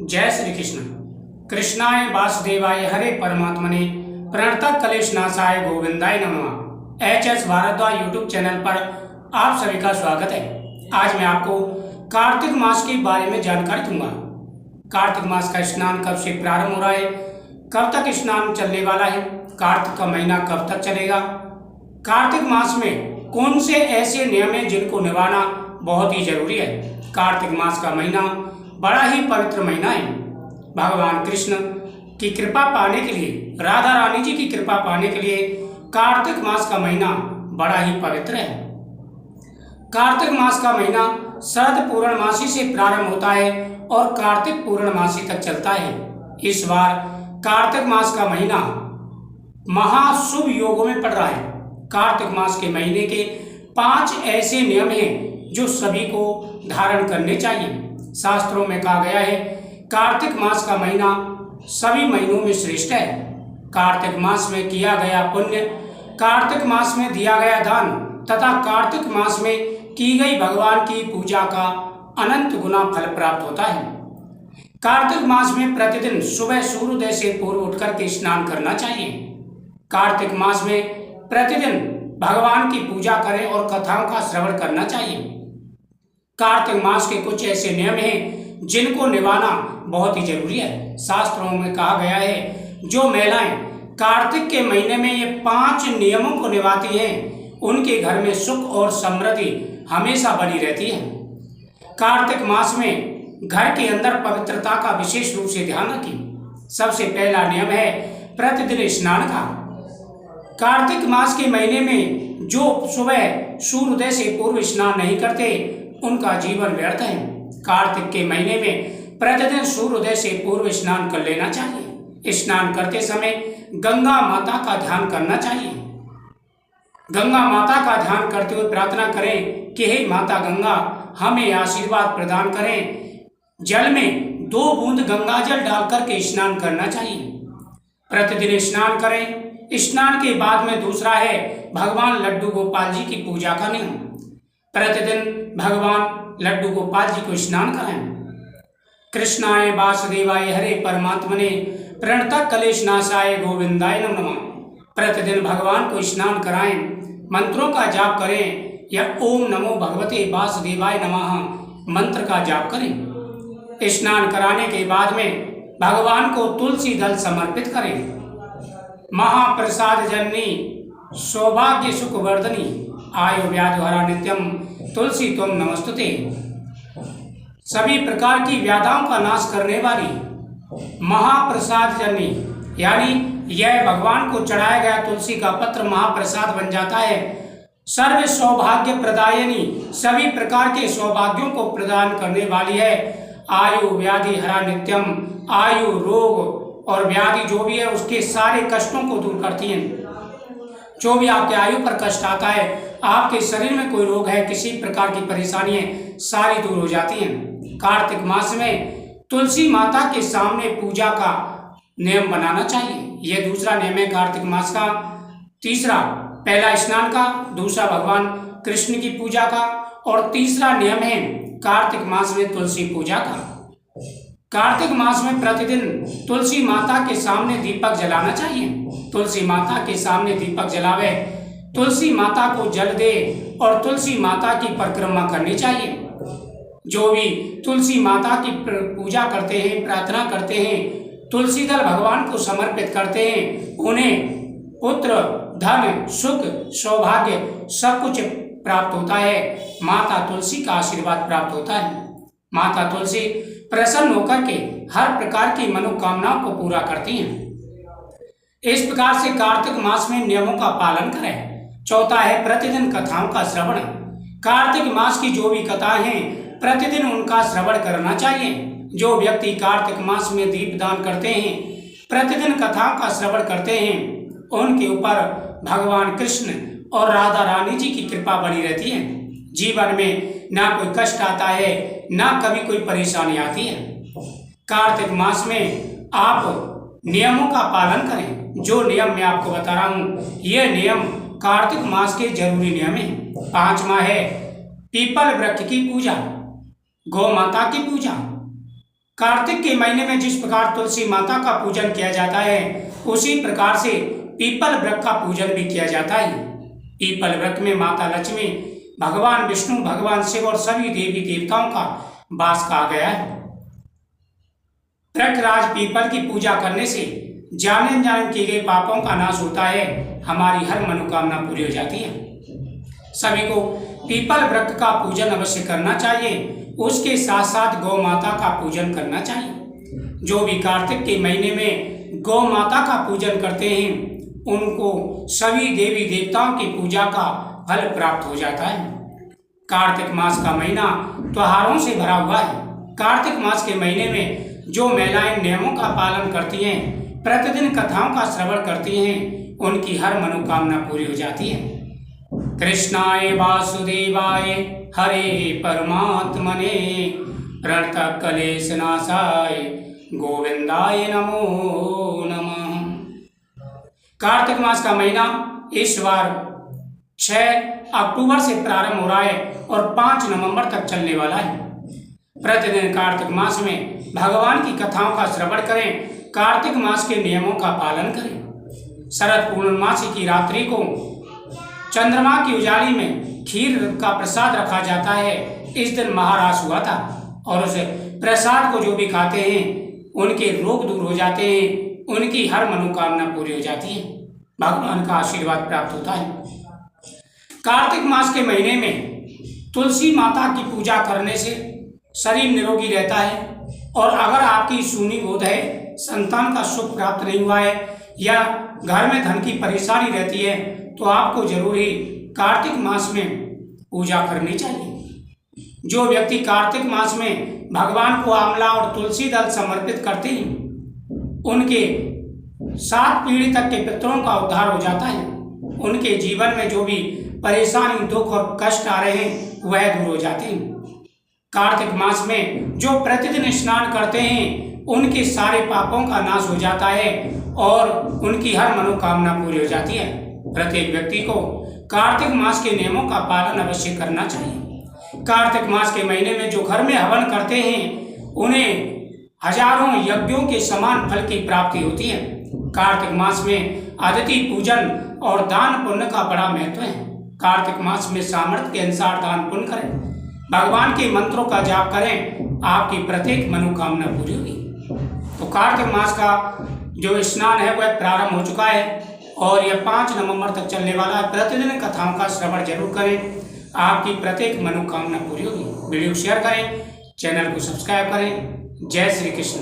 जय श्री कृष्ण। कृष्णाय वासुदेवाय हरे परमात्मने प्रणतः क्लेशनाशाय गोविंदाय नमः। एच.एस. भारद्वाज यूट्यूब चैनल पर आप सभी का स्वागत है। आज मैं आपको कार्तिक मास के बारे में जानकारी दूंगा। कार्तिक मास का स्नान कब से प्रारंभ हो रहा है, कब तक स्नान चलने वाला है, कार्तिक का महीना कब तक चलेगा, कार्तिक मास में कौन से ऐसे नियम हैं जिनको निभाना बहुत ही जरूरी है। कार्तिक मास का महीना बड़ा ही पवित्र महीना है। भगवान कृष्ण की कृपा पाने के लिए, राधा रानी जी की कृपा पाने के लिए कार्तिक मास का महीना बड़ा ही पवित्र है। कार्तिक मास का महीना शरद पूर्णमासी से प्रारंभ होता है और कार्तिक पूर्णमासी तक चलता है। इस बार कार्तिक मास का महीना महाशुभ योगों में पड़ रहा है। कार्तिक मास के महीने के 5 ऐसे नियम हैं जो सभी को धारण करने चाहिए। शास्त्रों में कहा गया है कार्तिक मास का महीना सभी महीनों में श्रेष्ठ है। कार्तिक मास में किया गया पुण्य, कार्तिक मास में दिया गया दान तथा कार्तिक मास में की गई भगवान की पूजा का अनंत गुना फल प्राप्त होता है। कार्तिक मास में प्रतिदिन सुबह सूर्योदय से पूर्व उठकर के स्नान करना चाहिए। कार्तिक मास में प्रतिदिन भगवान की पूजा करें और कथाओं का श्रवण करना चाहिए। कार्तिक मास के कुछ ऐसे नियम हैं जिनको निभाना बहुत ही जरूरी है। शास्त्रों में कहा गया है जो महिलाएं कार्तिक के महीने में ये 5 नियमों को निभाती हैं उनके घर में सुख और समृद्धि हमेशा बनी रहती है। कार्तिक मास में घर के अंदर पवित्रता का विशेष रूप से ध्यान रखें। सबसे पहला नियम है प्रतिदिन स्नान का। कार्तिक मास के महीने में जो सुबह सूर्योदय से पूर्व स्नान नहीं करते उनका जीवन व्यर्थ है। कार्तिक के महीने में प्रतिदिन सूर्योदय से पूर्व स्नान कर लेना चाहिए। स्नान करते समय गंगा माता का ध्यान करना चाहिए। गंगा माता का ध्यान करते हुए प्रार्थना करें कि हे माता गंगा हमें आशीर्वाद प्रदान करें। जल में 2 बूंद गंगा जल डालकर के स्नान करना चाहिए। प्रतिदिन स्नान करें। स्नान के बाद में दूसरा है भगवान लड्डू गोपाल जी की पूजा का नियम। प्रतिदिन भगवान लड्डू गोपाल जी को स्नान कराएं। कृष्णाय वासुदेवाय हरे परमात्मने प्रणतः क्लेशनाशाय गोविंदाय नमः। प्रतिदिन भगवान को स्नान कराएं, मंत्रों का जाप करें या ओम नमो भगवते वासुदेवाय नमः मंत्र का जाप करें। स्नान कराने के बाद में भगवान को तुलसी दल समर्पित करें। महाप्रसाद जननी सौभाग्य सुख वर्धनी आयु व्याधि हरा नित्यम तुलसी तुम नमस्तुते। सभी प्रकार की व्याधाओं का नाश करने वाली महाप्रसाद जननी, यानी यह भगवान को चढ़ाया गया तुलसी का पत्र महाप्रसाद बन जाता है। सर्व सौभाग्य प्रदायनी, सभी प्रकार के सौभाग्यों को प्रदान करने वाली है। आयु व्याधि हरा नित्यम, आयु रोग और व्याधि जो भी है उसके सारे कष्टों को दूर करती हैं। जो भी आपके आयु पर कष्ट आता है, आपके शरीर में कोई रोग है, किसी प्रकार की परेशानी है, सारी दूर हो जाती हैं। कार्तिक मास में तुलसी माता के सामने पूजा का नियम बनाना चाहिए। यह दूसरा नियम है कार्तिक मास का। तीसरा, पहला स्नान का, दूसरा भगवान कृष्ण की पूजा का और तीसरा नियम है कार्तिक मास में तुलसी पूजा का। कार्तिक मास में प्रतिदिन तुलसी माता के सामने दीपक जलाना चाहिए। तुलसी माता के सामने दीपक जलावे, तुलसी माता को जल दे और तुलसी माता की परिक्रमा करनी चाहिए। जो भी तुलसी माता की पूजा करते हैं, प्रार्थना करते हैं, तुलसी दल भगवान को समर्पित करते हैं, उन्हें पुत्र धन सुख सौभाग्य सब कुछ प्राप्त होता है। माता तुलसी का आशीर्वाद प्राप्त होता है। माता तुलसी प्रसन्न होकर के हर प्रकार की मनोकामनाओं को पूरा करती हैं। इस प्रकार से कार्तिक मास में नियमों का पालन करें। चौथा है प्रतिदिन कथाओं का श्रवण। कार्तिक मास की जो भी कथाएं हैं प्रतिदिन उनका श्रवण करना चाहिए। जो व्यक्ति कार्तिक मास में दीपदान करते हैं, प्रतिदिन कथाओं का श्रवण करते हैं, उनके ऊपर भगवान कृष्ण और राधा रानी जी की कृपा बनी रहती है। जीवन में ना कोई कष्ट आता है, ना कभी कोई परेशानी आती है। कार्तिक मास में आप नियमों का पालन करें। जो नियम मैं आपको बता रहा हूँ ये नियम कार्तिक मास के जरूरी नियम हैं। 5वां है पीपल वृक्ष की पूजा, गौ माता की पूजा, कार्तिक के महीने में जिस प्रकार तुलसी माता का पूजन किया जाता है, उसी प्रकार से पीपल वृक्ष का पूजन भी किया जाता है। पीपल वृक्ष में माता लक्ष्मी, भगवान विष्णु, भगवान शिव और सभी देवी देवताओं का वास कहा गया है। वृक्षराज पीपल की पूजा करने से जाने अनजाने किए गए पापों का नाश होता है, हमारी हर मनोकामना पूरी हो जाती है। सभी को पीपल वृक्ष का पूजन अवश्य करना चाहिए। उसके साथ साथ गौ माता का पूजन करना चाहिए। जो भी कार्तिक के महीने में गौ माता का पूजन करते हैं, उनको सभी देवी देवताओं की पूजा का फल प्राप्त हो जाता है। कार्तिक मास का महीना त्योहारों से भरा हुआ है। कार्तिक मास के महीने में जो महिलाएं नियमों का पालन करती हैं, प्रतिदिन कथाओं का श्रवण करती हैं, उनकी हर मनोकामना पूरी हो जाती है। कृष्णाय वासुदेवाय हरे परमात्मने प्रणतः क्लेशनाशाय गोविंदाय नमो नमः। कार्तिक मास का महीना इस बार 6 अक्टूबर से प्रारंभ हो रहा है और 5 नवंबर तक चलने वाला है। प्रतिदिन कार्तिक मास में भगवान की कथाओं का श्रवण करें, कार्तिक मास के नियमों का पालन करें। शरद पूर्णिमासी की रात्रि को चंद्रमा की उजाली में खीर का प्रसाद रखा जाता है। इस दिन महारास हुआ था और उस प्रसाद को जो भी खाते हैं, उनके रोग दूर हो जाते हैं, उनकी हर मनोकामना पूरी हो जाती है, भगवान का आशीर्वाद प्राप्त होता है। कार्तिक मास के महीने में तुलसी माता की पूजा करने से शरीर निरोगी रहता है। और अगर आपकी सूनी गोद है, संतान का सुख प्राप्त नहीं हुआ है या घर में धन की परेशानी रहती है, तो आपको जरूर ही कार्तिक मास में पूजा करनी चाहिए। जो व्यक्ति कार्तिक मास में भगवान को आंवला और तुलसी दल समर्पित करते हैं, उनके 7 पीढ़ी तक के पितरों का उद्धार हो जाता है। उनके जीवन में जो भी परेशानी, दुख और कष्ट आ रहे हैं, वह दूर हो जाते हैं। कार्तिक मास में जो प्रतिदिन स्नान करते हैं, उनके सारे पापों का नाश हो जाता है और उनकी हर मनोकामना पूरी हो जाती है। प्रत्येक व्यक्ति को कार्तिक मास के नियमों का पालन अवश्य करना चाहिए। कार्तिक मास के महीने में जो घर में हवन करते हैं, उन्हें हजारों यज्ञों के समान फल की प्राप्ति होती है। कार्तिक मास में अदिति पूजन और दान पुण्य का बड़ा महत्व है। कार्तिक मास में सामर्थ्य के अनुसार दान पुण्य करें, भगवान के मंत्रों का जाप करें, आपकी प्रत्येक मनोकामना पूरी होगी। तो कार्तिक मास का जो स्नान है वह प्रारंभ हो चुका है और यह 5 नवंबर तक चलने वाला है। प्रतिदिन कथाओं का श्रवण जरूर करें, आपकी प्रत्येक मनोकामना पूरी होगी। वीडियो शेयर करें, चैनल को सब्सक्राइब करें। जय श्री कृष्ण।